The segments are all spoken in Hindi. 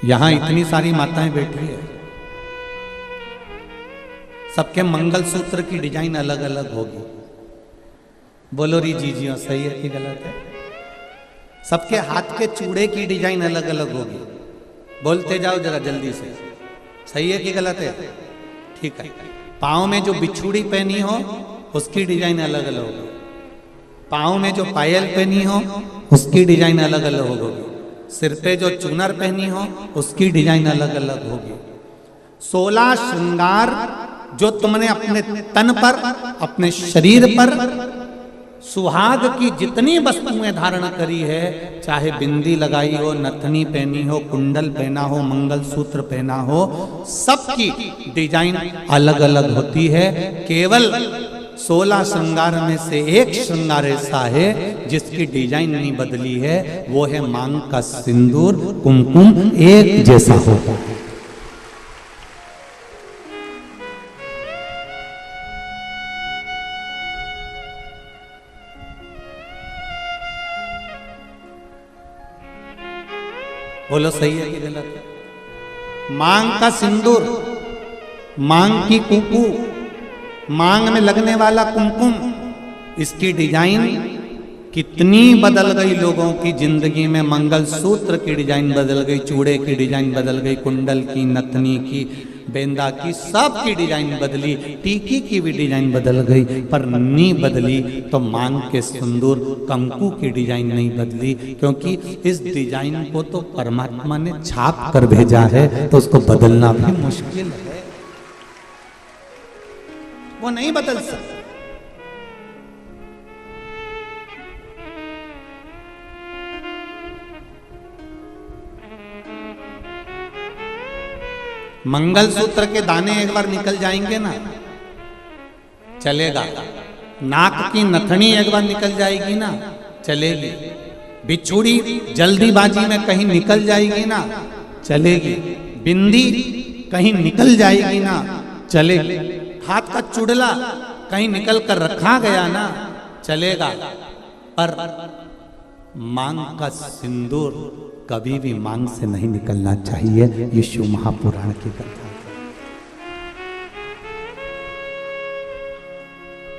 यहां इतनी सारी माताएं बैठी है, सबके मंगलसूत्र की डिजाइन अलग अलग होगी। बोलो री जी जी सही है कि गलत है? सबके हाथ के चूड़े की डिजाइन अलग अलग होगी। बोलते जाओ जरा जल्दी से, सही है कि गलत है? ठीक है। पाँव में जो बिछुड़ी पहनी हो उसकी डिजाइन अलग अलग होगी। पाँव में जो पायल पहनी हो उसकी डिजाइन अलग अलग होगी। सिर पे जो चूनर पहनी हो उसकी डिजाइन अलग अलग होगी। 16 श्रृंगार जो तुमने अपने तन पर, अपने शरीर पर, सुहाग की जितनी वस्तुएं धारण करी है, चाहे बिंदी लगाई हो, नथनी पहनी हो, कुंडल पहना हो, मंगलसूत्र पहना हो, सबकी डिजाइन अलग अलग होती है। केवल 16 श्रृंगार में से एक श्रृंगार ऐसा है जिसकी डिजाइन नहीं बदली है, वो है मांग का सिंदूर, कुमकुम एक जैसा हो। बोलो सही है कि गलत है? मांग का सिंदूर, मांग की कुकू, मांग में लगने वाला कुमकुम, इसकी डिजाइन कितनी बदल गई लोगों की जिंदगी में। मंगलसूत्र की डिजाइन बदल गई, चूड़े की डिजाइन बदल गई, कुंडल की, नथनी की, बेंदा की, सब की डिजाइन बदली, टीकी की भी डिजाइन बदल गई, पर नहीं बदली तो मांग के सिंदूर कंकु की डिजाइन नहीं बदली, क्योंकि इस डिजाइन को तो परमात्मा ने छाप कर भेजा है, तो उसको बदलना भी मुश्किल है, वो नहीं बदल सकता। मंगलसूत्र के दाने एक बार निकल जाएंगे ना, चलेगा। नाक की नथनी एक बार निकल जाएगी ना, चलेगी। बिछुड़ी जल्दीबाजी में कहीं निकल जाएगी ना, चलेगी। बिंदी कहीं निकल जाएगी ना, चलेगी। हाथ का चुड़ला कहीं निकल कर रखा गया ना, चलेगा। पर मांग का सिंदूर कभी भी मांग से नहीं निकलना चाहिए। ये शिव महापुराण की कथा।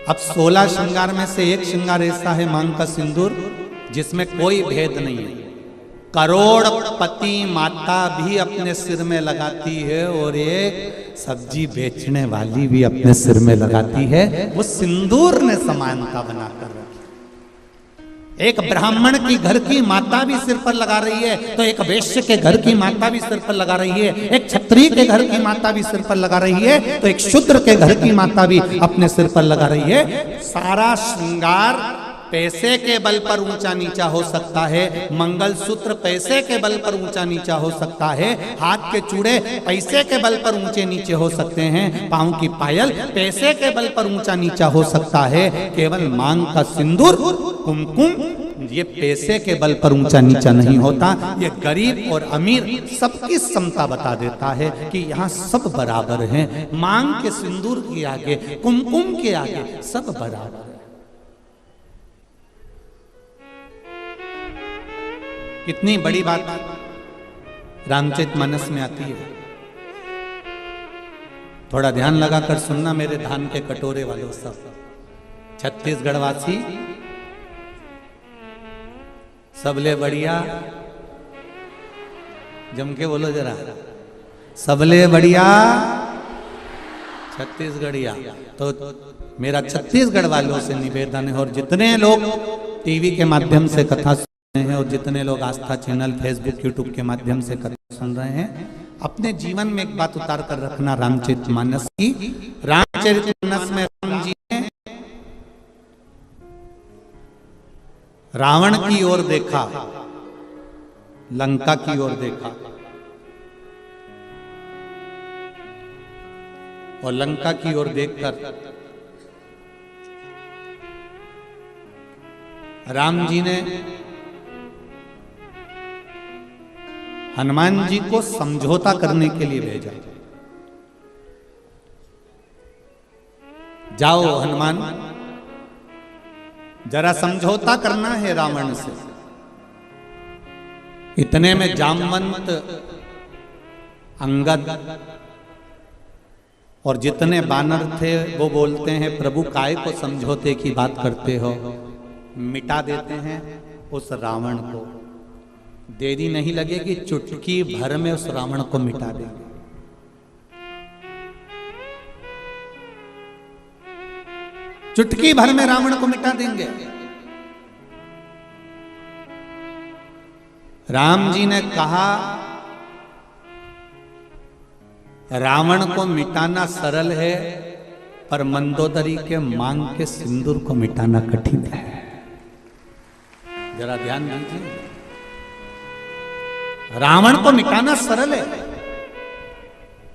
अब 16 श्रृंगार में से एक श्रृंगार ऐसा है मांग का सिंदूर जिसमें कोई भेद नहीं है। करोड़पति माता भी अपने सिर में लगाती है और एक सब्जी बेचने वाली भी अपने सिर में लगाती है। वो सिंदूर ने समानता बनाकर रखी। एक ब्राह्मण की घर की माता भी सिर पर लगा रही है, तो एक वैश्य के घर की माता भी सिर पर लगा रही है। एक क्षत्रिय के घर की माता भी सिर पर लगा रही है, तो एक शूद्र के घर की माता भी अपने सिर पर लगा रही है। सारा श्रृंगार पैसे के बल पर ऊंचा नीचा हो सकता है, मंगलसूत्र पैसे के बल पर ऊंचा नीचा हो सकता है, हाथ के चूड़े पैसे के बल पर ऊंचे नीचे हो सकते हैं, पांव की पायल पैसे के बल पर ऊंचा नीचा हो सकता है। केवल मांग का सिंदूर, कुमकुम, ये पैसे के बल पर ऊंचा नीचा नहीं होता। ये गरीब और अमीर सबकी समता बता देता है कि यहाँ सब बराबर हैं। मांग के सिंदूर के आगे, कुमकुम के आगे सब बराबर है। कितनी बड़ी बात रामचरितमानस में आती है। थोड़ा ध्यान लगाकर सुनना मेरे धान के कटोरे वालों सब। छत्तीसगढ़ वासी सबले बढ़िया, जम के बोलो जरा, सबले बढ़िया छत्तीसगढ़िया। तो मेरा छत्तीसगढ़ वालों से निवेदन है, और जितने लोग टीवी के माध्यम से कथा हैं और जितने लोग आस्था चैनल, फेसबुक, यूट्यूब के माध्यम से कथा सुन रहे हैं, अपने जीवन में एक बात उतार कर रखना रामचरितमानस की। रामचरितमानस में राम जी ने रावण की ओर देखा, लंका की ओर देखा, और लंका की ओर देखकर राम जी ने हनुमान जी को समझौता करने के लिए भेजा। जाओ हनुमान, जरा समझौता करना है रावण से। इतने में जामवंत अंगद और जितने बानर थे वो बोलते हैं प्रभु काय को समझौते की बात करते हो, मिटा देते हैं उस रावण को। देरी नहीं लगेगी, चुटकी भर में उस रावण को मिटा देंगे। चुटकी भर में रावण को मिटा देंगे। राम जी ने कहा रावण को मिटाना सरल है, पर मंदोदरी के मांग के सिंदूर को मिटाना कठिन है। जरा ध्यान दीजिए, रावण को मिटाना सरल है,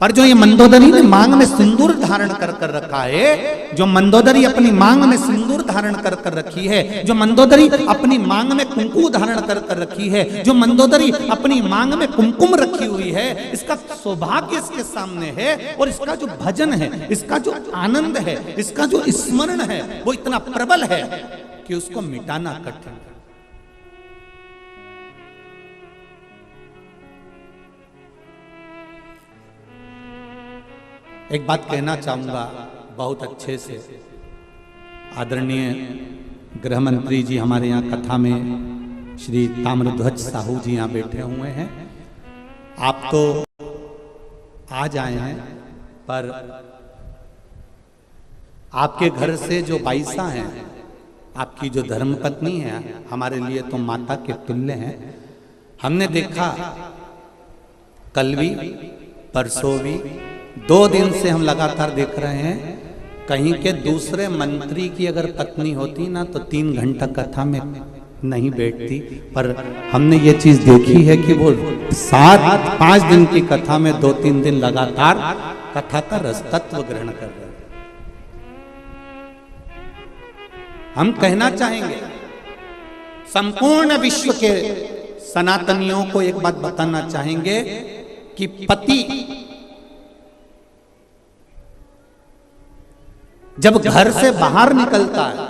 पर जो ये मंदोदरी ने मांग में सिंदूर धारण कर कर रखा है, जो मंदोदरी अपनी मांग में सिंदूर धारण कर कर रखी है, जो मंदोदरी अपनी मांग में कुंकुम धारण कर कर रखी है, जो मंदोदरी अपनी मांग में कुमकुम रखी हुई है, इसका सौभाग्य इसके सामने है। और इसका जो भजन है, इसका जो आनंद है, इसका जो स्मरण है, वो इतना प्रबल है कि उसको मिटाना कठिन है। एक बात कहना चाहूंगा बहुत अच्छे से। आदरणीय गृह मंत्री जी हमारे यहाँ कथा में श्री ताम्रध्वज साहू जी यहाँ बैठे हुए हैं। आप तो आज आए हैं, पर आपके घर से जो बाईसा हैं, आपकी जो धर्मपत्नी है, हमारे लिए तो माता के तुल्य हैं। हमने देखा कल भी परसों भी 2 दिन से हम लगातार देख रहे हैं, कहीं के दूसरे मंत्री की अगर पत्नी होती ना तो 3 घंटा कथा में नहीं बैठती, पर हमने ये चीज देखी है कि वो 5 दिन की कथा में 2-3 दिन लगातार कथा का रस तत्व ग्रहण कर रहे हैं। हम कहना चाहेंगे संपूर्ण विश्व के सनातनियों को एक बात बताना चाहेंगे कि पति जब घर से बाहर निकलता है,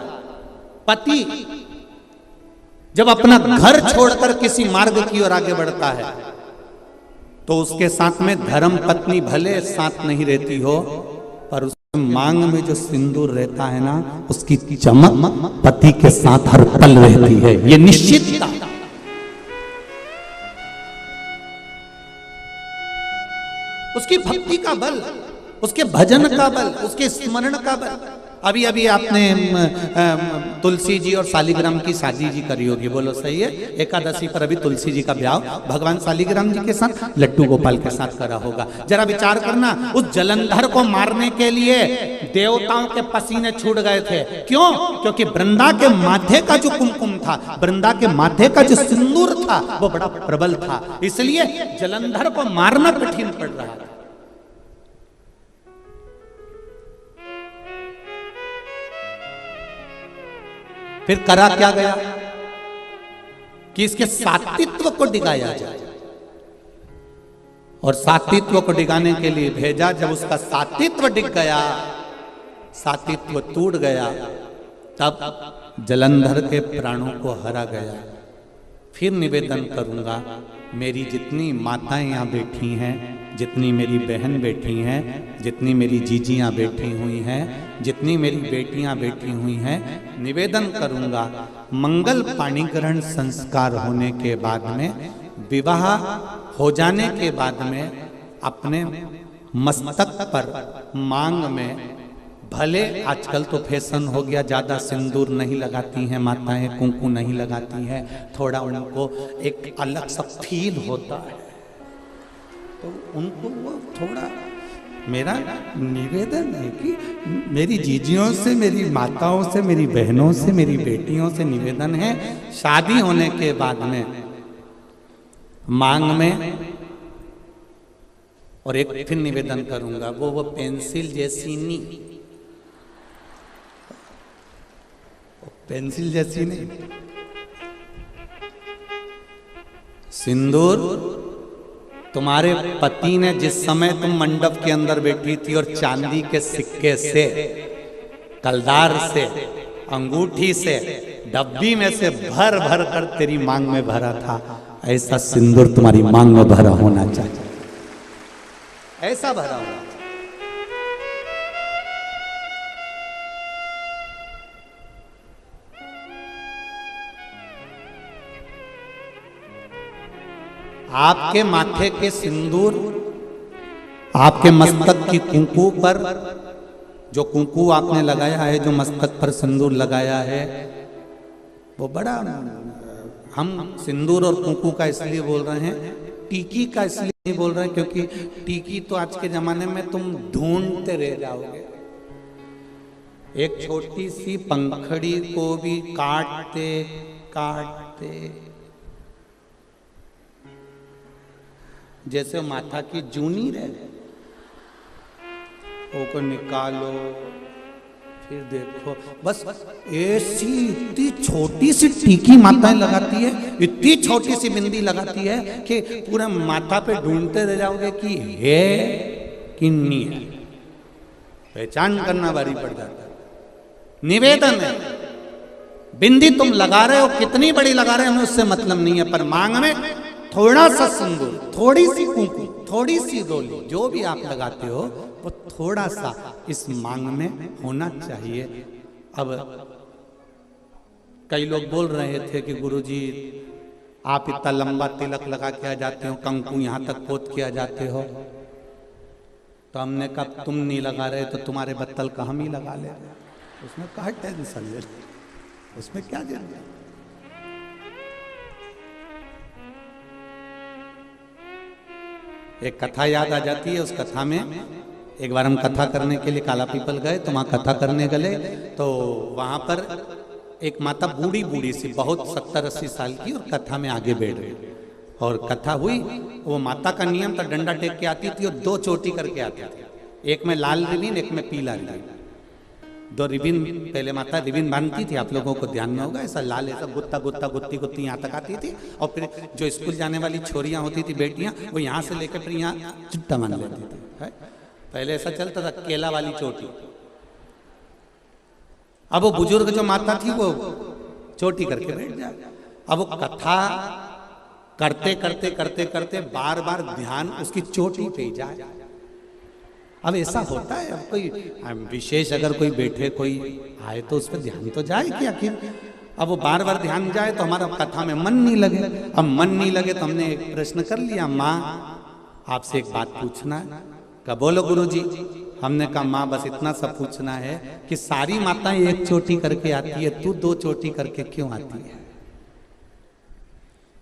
पति जब अपना घर छोड़कर किसी मार्ग की ओर आगे बढ़ता है, तो उसके साथ में धर्म पत्नी भले साथ नहीं रहती हो, पर उसके मांग में जो सिंदूर रहता है ना, उसकी चमक पति के साथ हर पल रहती है। ये निश्चित उसकी भक्ति का बल, उसके भजन का बल, उसके स्मरण का बल। अभी अभी आपने तुलसी जी और शालिग्राम की शादी जी करी होगी, बोलो सही है? एकादशी पर अभी तुलसी जी का ब्याह भगवान शालिग्राम जी के साथ लड्डू गोपाल के साथ करा होगा। जरा विचार करना, उस जलंधर को मारने के लिए देवताओं के पसीने छूट गए थे। क्यों? क्योंकि वृंदा के माथे का जो कुमकुम था, वृंदा के माथे का जो सिंदूर था, वो बड़ा प्रबल था, इसलिए जलंधर को मारना कठिन पड़ रहा था। फिर करा क्या गया कि इसके सात्वित्व को डिगाया जाए, और सात्वित्व को डिगाने के लिए भेजा। जब उसका सात्वित्व डिग गया, सात्वित्व टूट गया, तब जलंधर के प्राणों को हरा गया। फिर निवेदन करूंगा, मेरी जितनी माताएं यहाँ बैठी हैं, जितनी मेरी बहन बैठी हैं, जितनी मेरी जीजियाँ बैठी हुई हैं, जितनी मेरी बेटियाँ बैठी हुई हैं, निवेदन करूंगा, मंगल पाणिग्रहण संस्कार होने के बाद में, विवाह हो जाने के बाद में, अपने मस्तक पर मांग में, भले आजकल तो फैशन हो गया, ज़्यादा सिंदूर नहीं लगाती हैं माताएं, कुंकू नहीं लगाती हैं, थोड़ा उनको एक अलग सा फील होता है, तो उनको वो थोड़ा, मेरा निवेदन है कि मेरी जीजियों से, मेरी माताओं से, मेरी बहनों से, मेरी बेटियों से निवेदन है, शादी होने के बाद में मांग में, और एक फिर निवेदन करूंगा, वो पेंसिल जैसी नहीं, पेंसिल जैसी नहीं, सिंदूर तुम्हारे पति ने जिस समय तुम मंडप के अंदर बैठी थी और चांदी के सिक्के से, कलदार से, अंगूठी से, डब्बी में से भर भर कर तेरी मांग में भरा था, ऐसा सिंदूर तुम्हारी मांग में भरा होना चाहिए। ऐसा भरा हुआ। आपके माथे के सिंदूर, आपके मस्तक की कुंकू पर जो कुंकू आपने लगाया है, जो मस्तक पर सिंदूर लगाया है, वो बड़ा, हम सिंदूर और कुंकू का इसलिए बोल रहे हैं, टीकी का इसलिए नहीं बोल रहे हैं क्योंकि टीकी तो आज के जमाने में तुम ढूंढते रह जाओगे। एक छोटी सी पंखड़ी को भी काटते काटते, जैसे माथा की जूनी रह, वो को निकालो, फिर देखो, बस ऐसी इतनी छोटी सी टीकी माताएं लगाती है, इतनी छोटी सी बिंदी लगाती है कि पूरा माथा पे ढूंढते रह जाओगे कि है कि नहीं है। पहचान करना भारी पड़ जाता है। निवेदन है, बिंदी तुम लगा रहे हो, कितनी बड़ी लगा रहे हो हमें उससे मतलब नहीं है, पर मांग में थोड़ा सा सिंदूर, थोड़ी सी कुंकू, थोड़ी सी डोली, जो भी आप लगाते हो वो थोड़ा सा इस मांग में होना चाहिए। अब कई लोग बोल रहे थे कि गुरुजी आप इतना लंबा तिलक लगा के आ जाते हो, कंकु यहाँ तक पोत के आ जाते हो, तो हमने कहा तुम नहीं लगा रहे तो तुम्हारे बत्तल का हम ही लगा ले। उसमें कहा टेंशन ले, उसमें क्या जरूरत। एक कथा याद आ जाती है, उस कथा में एक बार हम कथा करने के लिए काला पीपल गए, तो वहाँ कथा करने गए, तो वहाँ पर एक माता बूढ़ी बूढ़ी सी, बहुत 70-80 साल की, और कथा में आगे बैठ गई और कथा हुई। वो माता का नियम था, डंडा टेक के आती थी और 2 चोटी करके आती थी, एक में लाल रिबिन, एक में पीला रिबिन, 2 रिबिन पहले माता रिबिन बांधती थी, आप लोगों को ध्यान में होगा, ऐसा लाल, ऐसा गुत्ता गुत्ता गुत्ती गुत्ती यहाँ तक आती थी, और फिर जो स्कूल जाने वाली छोरियां होती थी, बेटियां, वो यहाँ से लेकर फिर यहाँ चुट्टा मान लेती थी। है? पहले ऐसा चलता था, केला वाली चोटी। अब वो बुजुर्ग जो माता थी वो चोटी करके बैठ जाए। अब वो कथा करते करते करते करते बार बार ध्यान उसकी चोटी पे जाए। अब ऐसा होता है, अब कोई विशेष अगर कोई बैठे, कोई आए तो उस पर ध्यान तो जाए कि आखिर। अब वो बार बार ध्यान जाए तो हमारा कथा में मन नहीं लगे। अब मन नहीं लगे तो हमने एक प्रश्न कर लिया, माँ आपसे एक बात पूछना है। कहा बोलो गुरुजी। हमने कहा माँ बस इतना सा पूछना है कि सारी माताएं एक चोटी करके आती है, तू 2 चोटी करके क्यों आती है?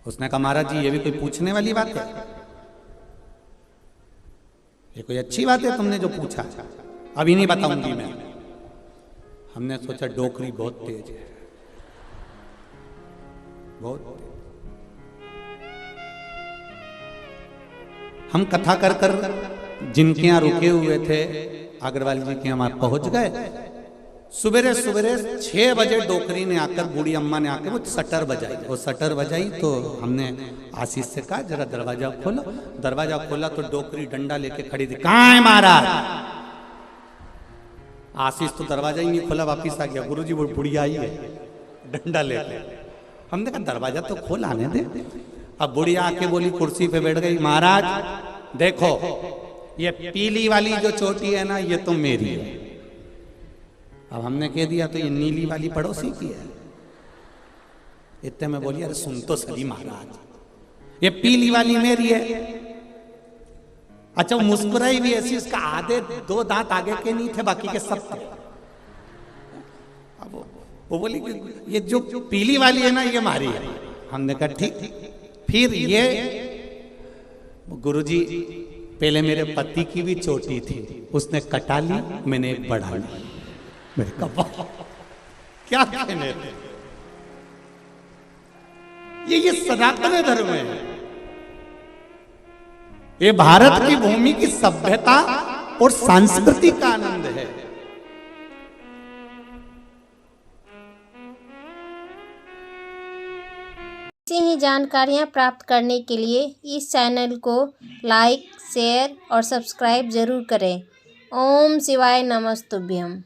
उसने कहा महाराज जी ये भी कोई पूछने वाली बात है? ये कोई अच्छी बात है तुमने जो पूछा? अभी नहीं बताऊंगी मैं। हमने सोचा डोकरी बहुत तेज है, बहुत तेज। हम कथा कर कर जिनके यहाँ रुके हुए थे अग्रवाल जी के यहाँ पहुंच गए। सुबेरे सुबेरे 6 बजे डोकरी ने आकर, बूढ़ी अम्मा ने आकर वो शटर बजाई। वो शटर बजाई तो हमने आशीष से कहा जरा दरवाजा खोलो। दरवाजा खोला तो डोकरी डंडा लेके खड़ी थी। कहाँ है महाराज? आशीष तो दरवाजा ही नहीं खोला, वापिस आ गया। गुरुजी वो बुढ़िया आई है डंडा लेके। हमने कहा दरवाजा तो खोल, आने दे। अब बुढ़िया आके बोली, कुर्सी पे बैठ गई, महाराज देखो ये पीली वाली जो चोटी है ना, ये तो मेरी है। अब हमने कह दिया तो ये नीली वाली पड़ोसी की है। इतने में बोली, अरे सुन तो सही महाराज, ये पीली वाली मेरी है। अच्छा वो मुस्कुराई भी ऐसी, उसका आधे 2 दांत आगे के नहीं थे, बाकी के सब थे। अब वो बोली ये जो पीली वाली है ना, ये हमारी है। हमने कहा ठीक। फिर ये गुरुजी पहले मेरे पति की भी चोटी थी, उसने कटा ली, मैंने एक बढ़ा ली। मेरे कहा क्या कहने थे? ये सनातन धर्म है, ये भारत की भूमि की सभ्यता और संस्कृति का आनंद है। ऐसी ही जानकारियाँ प्राप्त करने के लिए इस चैनल को लाइक, शेयर और सब्सक्राइब जरूर करें। ओम शिवाय नमस्तुभ्यम।